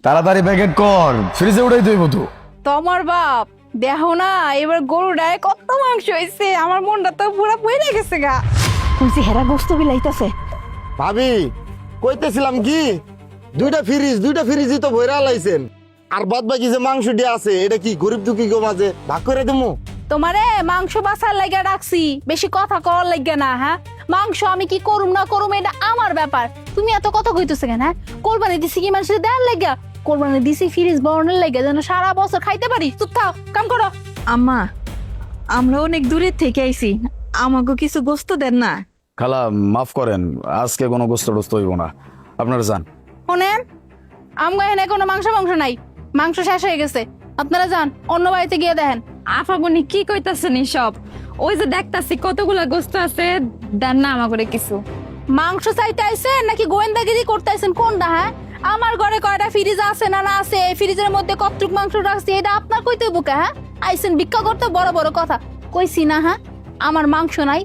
তাড়াতাড়ি প্যাকেট কর, ফ্রিজে উঠাই দইব তো। তোমার বাপ দেখো না এবার গরুটায় কত মাংস হয়েছে, আমার মনটা তো পুরো পড়ে গেছে গা। কইছি হেরা গোস্ত বিলাইতেছে। ভাবি কইতেছিলাম কি, দুইটা ফ্রিজই তো ভইরা লাইছেন, আর বাদ বাকি যে মাংসটি আছে এটা কি গরিব দুঃখী গো মাঝে ভাগ করে দেবো? তোমারে মাংস বাছার লাগা রাখছি, বেশি কথা কওয়ার লাগা না। হ্যাঁ, মাংস আমি কি করুম না করুম এটা আমার ব্যাপার, তুমি এত কথা কইতেছো কেন? হ্যাঁ, কোরবানি দিছি কি মানুষের দেওয়ার লাগা? কোরবানি দিছি ফ্রিজ বর্ণের লাগা যেন সারা বছর খাইতে পারি। চুপ থাও, কাম করো। আম্মা, আমরা অনেক দূরের থেকে আইছি, আমাকে কিছু গোস্ত দেন না। খালা মাফ করেন, আজকে কোনো গোস্ত টোস্ত হইব না, আপনারা যান। শোনেন, আমগো এখানে কোনো মাংস নাই, মাংস শেষ হয়ে গেছে। আপনারা যান, অন্য বাড়িতে গিয়ে দেখেন। আফাগুনি কি কইতাছেন সব? ওই যে দেখতাছি কতগুলা গোস্ত আছে, দেন না আমাকে কিছু। মাংস চাইতে আইছেন নাকি গোয়েন্দাগিরি করতে আইছেন কোনটা? হ্যাঁ, আমার ঘরে কয়টা ফ্রিজ আছে না না আছে, ফ্রিজের মধ্যে কতটুক মাংস রাখছি এটা আপনার কইতে বুকে? হ্যাঁ, আইছেন ভিক্ষা করতে বড় বড় কথা কইছি না? হ্যাঁ, আমার মাংস নাই।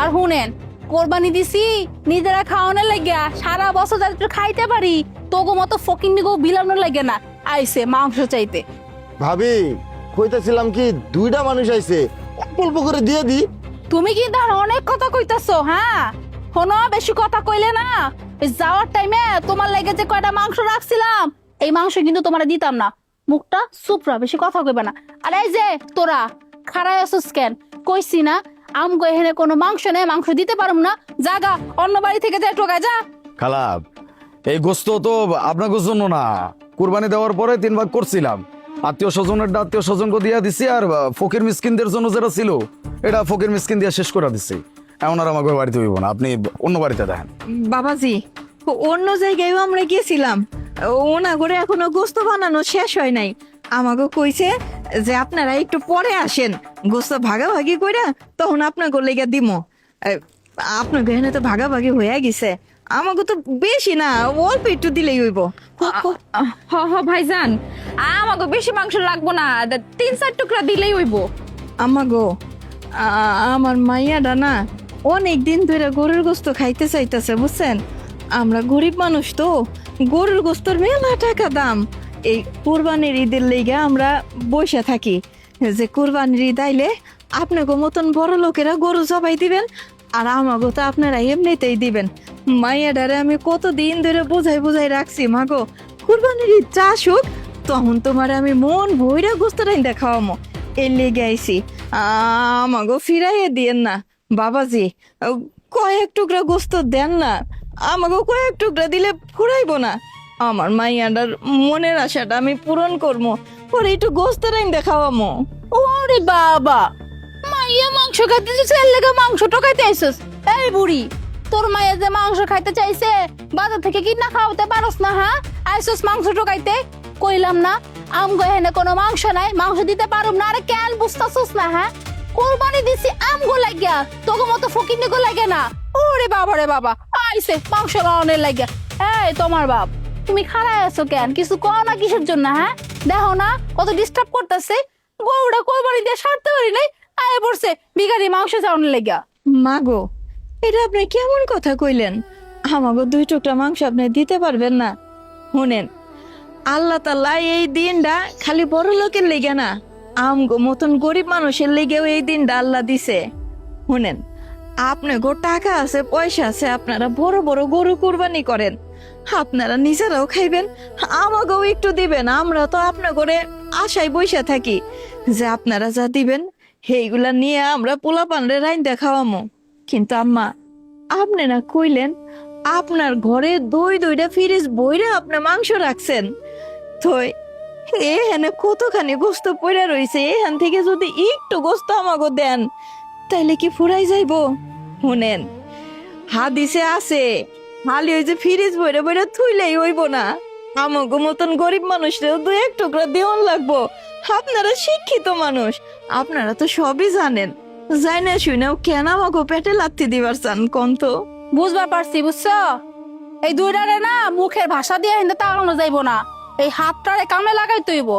আর শুনেন, কোরবানি দিছি নিজেরা খাওয়ানোর লাগিয়া, সারা বছর যাতে খাইতে পারি, তোগো মতো ফকিং নিগো বিলানোর লাগে না। আইছে মাংস চাইতে। ভাবি কইতেছিলাম কি, দুইটা মানুষ আইছে, অল্প অল্প করে দিয়ে দি। তুমি কিন্তু আর অনেক কথা কইতাছো। হ্যাঁ, শোনো, বেশি কথা কইলে না, ওই যাওয়ার টাইমে তোমার লেগে যে কয়টা মাংস রাখছিলাম এই মাংস কিন্তু তোমার দিতাম না। মুখটা সুপরা, বেশি কথা কইবে না। আর এই যে তোরা খাড়ায় আছিস কেন? কইছি না আমগো এখানে কোনো মাংস নেই, মাংস দিতে পারুম না। জাগা, অন্য বাড়ি থেকে যা টোকায় যা। খালা এই গোস্ত তো আপনার জন্য না, কুরবানি দেওয়ার পরে 3 ভাগ করছিলাম, আত্মীয় স্বজনের আত্মীয় স্বজনকে দিয়ে দিছি, আর ফকির মিসকিনদের জন্য যেটা ছিল এটা ফকির মিসকিন দিয়ে শেষ করে দিছি। এমন আর আমাকে বাড়িতে হইব না, আপনি অন্য বাড়িতে দেখেন। বাবাজি, অন্য জায়গায়ও আমরা গিয়েছিলাম, ওনা করে এখনো গোস্ত বানানো শেষ হয় নাই। আমাকে কইছে যে আপনারা একটু পরে আসেন, গোস্ত ভাগাভাগি কইরা তখন আপনাকে লেগে দিমো। আপনার এখানে তো ভাগাভাগি হয়ে গেছে, আমাকে তো বেশি না, অল্প একটু দিলেই হইব। হ হ ভাইজান, আমাকে বেশি মাংস লাগবো না, 3-4 টুকরা দিলেই হইব। আমাগো, আমার মাইয়াটা না অনেক দিন ধরে গরুর গোস্ত খাইতে চাইতেছে, বুঝছেন? আমরা গরিব মানুষ তো, গরুর গোস্তর মেলা টাকা দাম। এই কোরবানির ঈদের লেগে আমরা বসে থাকি যে কোরবানির ঈদ আইলে আপনাকে মতন বড় লোকেরা গরু জবাই দিবেন, আর আমাগো তো আপনারা এমনিতেই দিবেন। মাইয়াডারে আমি কতদিন ধরে বুঝাই রাখছি, মাগো কোরবানির ঈদ চাষ হোক, তখন তোমার আমি মন ভইরা গোস্ত রাইন্দা খাওয়ামো। এর লেগে আইছি, আমাগো ফিরাইয়ে দিয়েন না বাবাজি, কয়েক টুকরা গোস্ত দেন না, আমাকে কয়েক টুকরা দিলে ফুরাইব না। আমার মাইয়াটার মনের আশাটা আমি পূরণ করবো, পরে একটু গোস্ত রাইন্দা খাওয়ামো। ওরে বাবা, মাইয়া মাংস খাইতে চাইছে, এর লেগে মাংস টোকাইতে আইছস? এই বুড়ি, তোর মাইয়া যে মাংস খাইতে চাইছে বাজার থেকে কিনা খাওয়াতে পারস না? হ্যাঁ, আইছস মাংস টোকাইতে। কইলাম না আমগো এখানে কোনো মাংস নাই, মাংস দিতে পারুম না। আরে কেন বুঝতাছস না? হ্যাঁ, কোরবানি দিছি আমগো লাগিয়া, তোগো মতো ফকিন্নি গো লাগে না। ওরে বাবা রে বাবা, আইছে মাংস রাওনের লাগিয়া। এই তোমার বাপ, তুমি খাড়ায় আছো কেন? কিছু কও না কিসের জন্য? হ্যাঁ, দেখো না কত ডিস্টার্ব করতেছে। গরুটা কোরবানি দিয়ে সারতে পারি নাই, আয় পড়ছে বিগাড়ি মাংস চাওয়ানোর লাগিয়া। মাগো, এটা আপনি কেমন কথা কইলেন? আমাগো 2 টুকরা মাংস আপনি দিতে পারবেন না? শুনেন, আল্লাহ তাআলা এই দিনটা খালি বড় লোকের লেগে না, আমগো মতন গরিব মানুষের লেগেও এই দিনটা আল্লাহ দিছে। শুনেন, আপনার টাকা আছে, পয়সা আছে, আপনারা বড় বড় গরু কুরবানি করেন, আপনারা নিজেরাও খাইবেন, আমাকেও একটু দিবেন। আমরা তো আপনার করে আশায় বইসা থাকি যে আপনারা যা দিবেন সেইগুলা নিয়ে আমরা পোলাপানরে রাইন্দা খাওয়ামো। কিন্তু আম্মা, আপনি না কইলেন আপনার ঘরে 2টা ফ্রিজ বইরা আপনি মাংস রাখছেন, তো এখানে কতখানি গোস্ত পড়ে রয়েছে, এখান থেকে যদি একটু গোস্ত আমাকে দেন তাইলে কি ফুরাই যাইব? শুনেন, হাদিসে আছে খালি ওই যে ফ্রিজ বইরা বইরা থুইলেই হইব না, আমাকে মতন গরিব মানুষরেও 2-1 টুকরা দেওয়ান লাগবো। আপনারা শিক্ষিত মানুষ, আপনারা তো সবই জানেন, যাই না শুনেও কেন আমাকে পেটে লাথি দিবার চান কোন তো? বুঝবার পারছি, বুঝছো? এই দুইটারে না মুখের ভাষা দিয়ে হিন্দে তাড়ানো যাইবো না, এই হাতটারে কামে লাগাই তৈব।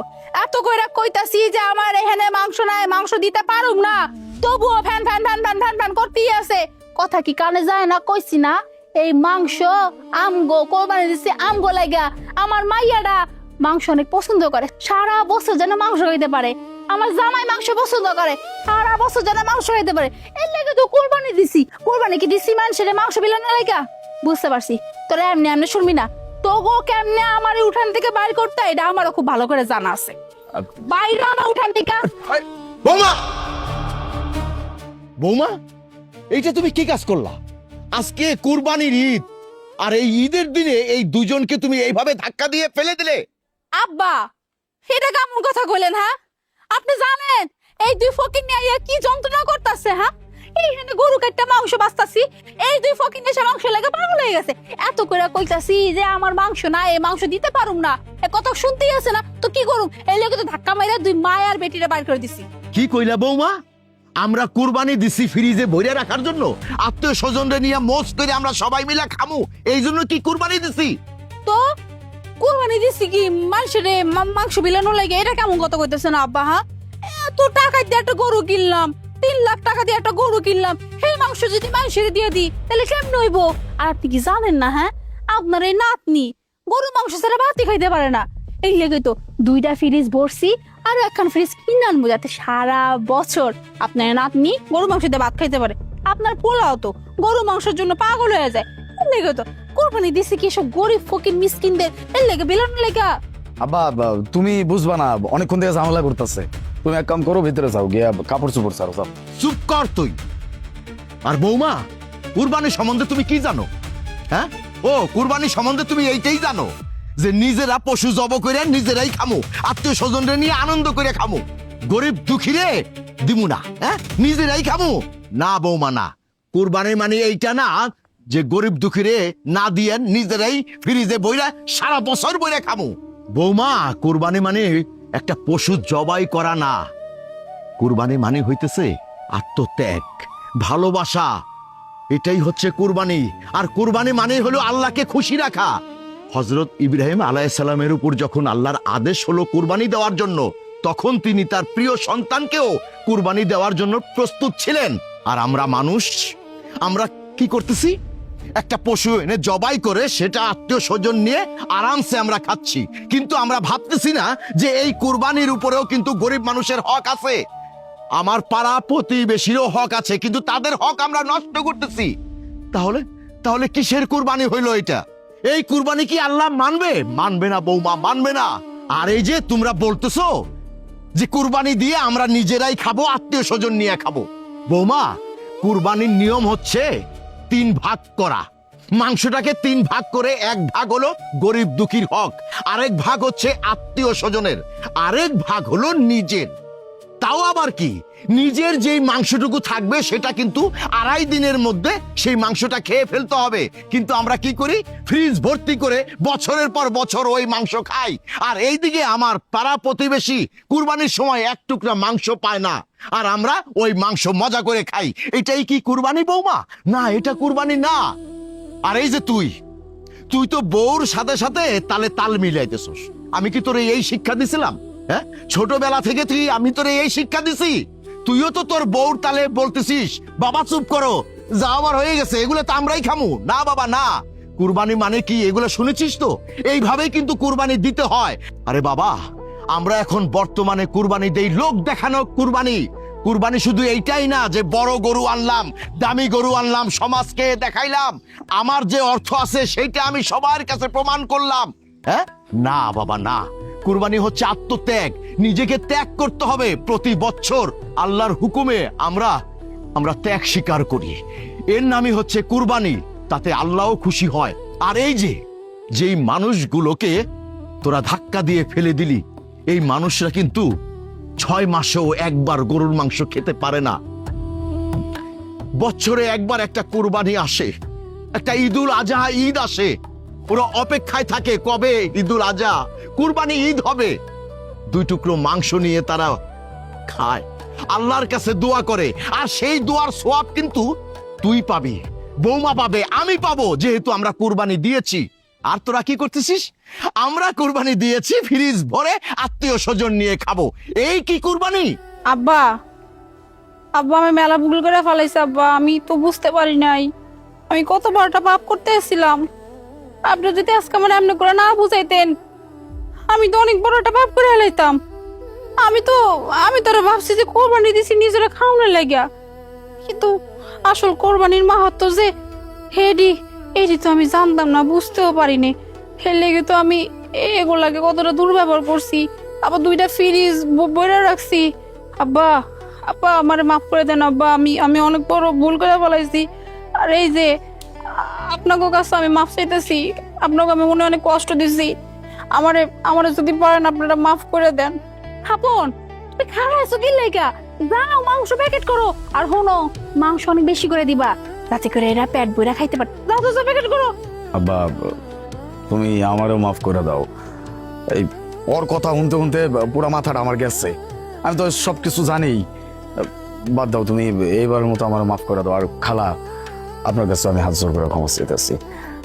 এত কইরা কইতাছি যে আমার এখানে মাংস নাই, মাংস দিতে পারুম না, তবুও fan fan fan fan fan fan করতেই আছে। কথা কি কানে যায় না? কইছি না এই মাংস আমগো কোরবানি দিছি আমগো লাগা। আমার মাইয়াডা মাংস অনেক পছন্দ করে, সারা বছর যেন মাংস খাইতে পারে। আমার জামাই মাংস পছন্দ করে, সারা বছর যেন মাংস খাইতে পারে। এর লেগে তো কোরবানি দিছি। কোরবানি কি দিছি মানুষের মাংস বিলানো লাগা? বুঝতে পারছি তোরা এমনি এমনি শুনবি না। তোগো কেমনে আমার এই উঠান থেকে বাইর করতে, এটা আমারও খুব ভালো করে জানা আছে। বাইরে আমার উঠান থেকে। বৌমা, বৌমা, এইটা তুমি কি কাজ করলা? আজকে কুরবানির ঈদ, আর এই ঈদের দিনে এই দুজনকে তুমি এইভাবে ধাক্কা দিয়ে ফেলে দিলে। আব্বা, এটা কেমন কথা কইলেন? হ্যাঁ, আপনি জানেন এই দুই ফকির নিয়ে কি যন্ত্রণা করতেছে? হ্যাঁ, এইখানে গরু কাটটা মাংস বাঁচতাছি, এই দুই ফকির নিয়ে মাংস লেগে পাগল হয়ে গেছে। এত করে কইতাছি যে আমার মাংস না, এই মাংস দিতে পারুম না, এ কথা শুনতেই আছে না, তো কি করুম? এই লেগে তো ধাক্কা মাইরা দুই মায়ের বেটিরে বাইর করে দিছি। কি কইলা বৌমা? আমরা কুরবানি দিছি ফ্রিজে ভরে রাখার জন্য, আত্মীয় স্বজনরে নিয়ে মোজ করে আমরা সবাই মিলে খামু, এই জন্য কি কুরবানি দিছি? তো কুরবানি দিছি কি মানুষের মাংস বিলানো লাগে? এটা কেমন কথা কইতেছেন আব্বা? হ্যাঁ, এত টাকা দিয়ে একটা গরু কিনলাম, 3 লাখ টাকা দিয়ে একটা গরু কিনলাম, সেই মাংস যদি মানুষের দিয়ে দিই তাহলে কেমন হইব? আর আপনি কি জানেন না? হ্যাঁ, আপনার এই নাতনি গরু মাংস ছাড়া ভাতই খাইতে পারে না। এই লেগে তো 2টা ফ্রিজ ভরছি, আর একখান ফ্রিজ কিনে আনবো যাতে সারা বছর আপনার নাতনি গরু মাংস দিয়ে ভাত খাইতে পারে। আপনার পোলাও তো গরু মাংসের জন্য পাগল হয়ে যায়। এই লেগে তো কোরবানি দিছি কি সব গরিব ফকির মিসকিনদের এর লেগে বিলানো লেগা। আব্বা তুমি বুঝবা না, অনেকক্ষণ থেকে ঝামেলা করতেছে। তুমি এক কাম করো, ভিতরে যাও, গিয়া কাপড় চোপড় ছাড়ো যাও। চুপ কর তুই। আর বৌমা, কুরবানি সম্বন্ধে তুমি কি জানো? হ্যাঁ, ও কুরবানি সম্বন্ধে তুমি এইটাই জানো যে নিজেরা পশু জব করে নিজেরাই খামু, আত্মীয় স্বজনরে নিয়ে আনন্দ করে খামু, গরিব দুঃখীরে দিমু না, হ্যাঁ নিজেরাই খামু। না বৌমা, না, কুরবানি মানে এইটা না যে গরিব দুঃখীরে না দিয়ে নিজেরাই ফ্রিজে বইরা সারা বছর বইরা খামু। বৌমা, কুরবানি মানে একটা পশু জবাই করা না, কুরবানি মানে হইতেছে আত্মত্যাগ, ভালোবাসা, এটাই হচ্ছে কুরবানি। আর কুরবানি মানে হলো আল্লাহকে খুশি রাখা। হযরত ইব্রাহিম আলাইহিস সালামের উপর যখন আল্লাহর আদেশ হলো কুরবানি দেওয়ার জন্য, তখন তিনি তার প্রিয় সন্তানকেও কুরবানি দেওয়ার জন্য প্রস্তুত ছিলেন। আর আমরা মানুষ, আমরা কি করতেছি? একটা পশু এনে জবাই করে সেটা আত্মীয় স্বজন নিয়ে আরামসে আমরা খাচ্ছি, কিন্তু আমরা ভাবতেছি না যে এই কুরবানির উপরেও কিন্তু গরিব মানুষের হক আছে, আমার পাড়া প্রতিবেশীরও হক আছে, কিন্তু তাদের হক আমরা নষ্ট করতেছি। তাহলে তাহলে কিসের কুরবানি হইলো এটা? এই কুরবানি কি আল্লাহ মানবে? মানবে না বৌমা, মানবে না। আর এই যে তোমরা বলতেছো যে কুরবানি দিয়ে আমরা নিজেরাই খাবো, আত্মীয় স্বজন নিয়ে খাবো, বৌমা, কুরবানির নিয়ম হচ্ছে 3 ভাগ করা। মাংসটাকে 3 ভাগ করে 1 ভাগ হলো গরিব দুঃখীর হক, আরেক ভাগ হচ্ছে আত্মীয় স্বজনের, আরেক ভাগ হলো নিজের। তাও আবার কি, নিজের যেই মাংসটুকু থাকবে সেটা কিন্তু 2.5 দিনের মধ্যে সেই মাংসটা খেয়ে ফেলতে হবে। কিন্তু আমরা কি করি? ফ্রিজ ভর্তি করে বছরের পর বছর ওই মাংস খাই। আর এইদিকে আমার পাড়া প্রতিবেশী কুরবানির সময় 1 টুকরা মাংস পায় না, আর আমরা ওই মাংস মজা করে খাই। এটাই কি কুরবানি বৌমা? না, এটা কুরবানি না। আর এই যে তুই তো বউর সাথে সাথে তালে তাল মিলাইতেছস। আমি কি তোরে এই শিক্ষা দিছিলাম? হ্যাঁ, ছোটবেলা থেকে আমি তোরে এই শিক্ষা দিছি? তুইও তো তোর বউর তালে বলতেছিস বাবা চুপ করো, যা আমার হয়ে গেছে, এগুলো তো আমরাই খামু। না বাবা, না, কুরবানি মানে কি এগুলো শুনেছিস তো? এইভাবেই কিন্তু কুরবানি দিতে হয়। আরে বাবা, আমরা এখন বর্তমানে কুরবানি দেই লোক দেখানো কুরবানি। কুরবানি শুধু এইটাই না যে বড় গরু আনলাম, দামি গরু আনলাম, সমাজকে দেখাইলাম আমার যে অর্থ আছে সেইটা আমি সবার কাছে প্রমাণ করলাম। হ্যাঁ, না বাবা, না, কুরবানি হচ্ছে আত্মত্যাগ, নিজেকে ত্যাগ করতে হবে। প্রতি বছর আল্লাহর হুকুমে আমরা ত্যাগ স্বীকার করি, এর নামই হচ্ছে কুরবানি। তাতে আল্লাহও খুশি হয়। আর এই যেই মানুষগুলোকে তোরা ধাক্কা দিয়ে ফেলে দিলি, এই মানুষরা কিন্তু 6 মাসেও একবার গরুর মাংস খেতে পারে না। বছরে একবার একটা কুরবানি আসে, একটা ঈদুল আজহা ঈদ আসে, ওরা অপেক্ষায় থাকে কবে ঈদুল আজহা, কুরবানি ঈদ হবে। 2 টুকরো মাংস নিয়ে তারা খায়, আল্লাহর কাছে দোয়া করে। আর সেই দোয়ার সওয়াব কিন্তু তুই পাবি, বৌমা পাবে, আমি পাবো, যেহেতু আমরা কুরবানি দিয়েছি। আর তোরা কি করতেছিস? আমরা কুরবানি দিয়েছি ফ্রিজ ভরে আত্মীয় স্বজন নিয়ে খাবো, এই কি কুরবানি? আব্বা, আমি মেলা ভুল করে ফেলাইছি আব্বা, আমি তো বুঝতে পারি নাই। আমি কত বড়টা পাপ করতে এসেছিলাম। আপনি যদি আজকে আমার এমনি করে না বুঝাইতেন, আমি তো অনেক বড় একটা পাপ করে হেলাইতাম। আমি তো ভাবছি যে কোরবানি দিছি নিজেরা খাওয়ানোর লাগিয়া, কিন্তু আসল কোরবানির মাহাত্ম যে এডি তো আমি জানতাম না, বুঝতেও পারিনি। এর লেগে তো আমি এগুলাকে কতটা দুর্ব্যবহার করছি, আবার 2টা ফ্রিজ বইরা রাখছি। আব্বা আব্বা আমারে মাফ করে দেন আব্বা, আমি অনেক বড় ভুল করে ফেলাইছি। আর এই যে আপনাকে কাছে আমি মাফ চাইতেছি, আপনাকে আমি মনে অনেক কষ্ট দিছি। আমারে যদি পারেন আপনারা মাফ করে দেন। আপন তুমি খারাইছো কি লেগা? যাও মাংস প্যাকেট করো, আর শোনো মাংস অনেক বেশি করে দিবা, যাতে করে এরা পেট ভরে খাইতে পারে। যাও তো প্যাকেট করো। আব্বা তুমি আমারও মাফ করে দাও। এই ওর কথা শুনতে শুনতে পুরো মাথাটা আমার গেছে। আমি তো সবকিছু জানি। বাদ দাও, তুমি এইবারের মতো আমার মাফ করে দাও। আর খালা, আপনার কাছে আমি হাত জোর করে ক্ষমা চাইতেছি।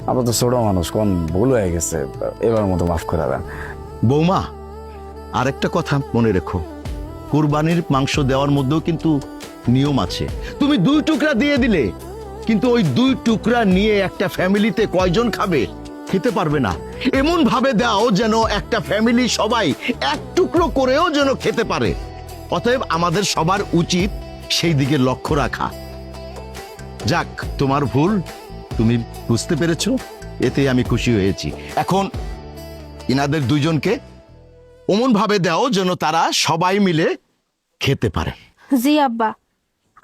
আমরা তো ছোট মানুষ, কোন ভুল হয়ে গেছে, এবারের মতো মাফ করে দেন। বৌমা, আরেকটা কথা মনে রেখো, কুরবানির মাংস দেওয়ার মধ্যেও কিন্তু নিয়ম আছে। তুমি 2 টুকরা দিয়ে দিলে, কিন্তু ওই 2 টুকরা নিয়ে একটা ফ্যামিলিতে কয়জন খাবে খেতে পারবে না। এমন ভাবে দাও যেন একটা ফ্যামিলি সবাই 1 টুকরো করেও যেন খেতে পারে। অতএব আমাদের সবার উচিত সেই দিকে লক্ষ্য রাখা। যাক, তোমার ভুল তুমি বুঝতে পেরেছো, এতে আমি খুশি হয়েছি। এখন ইনাদের 2জনকে অমন ভাবে দাও যেন তারা সবাই মিলে খেতে পারে। জি আব্বা,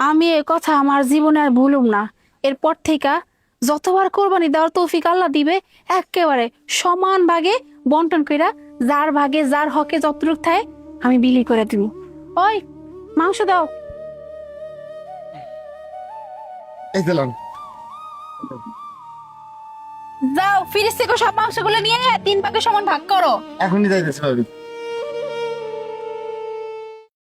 আমি এই কথা আমার জীবনে আর ভুলুম না। এরপর থেকে যতবার কোরবানি দেওয়ার তৌফিক আল্লাহ দিবে, একেবারে সমান ভাগে বন্টন কইরা যার ভাগে যার হকে যতটুক থাকে আমি বিলি করে দিব। ওই মাংস দাও। এই দিলাম। যাও ফ্রিজ থেকে সব মাংসগুলো নিয়ে 3 ভাগে সমান ভাগ করো। এখনই যাইতেছে ভাবি।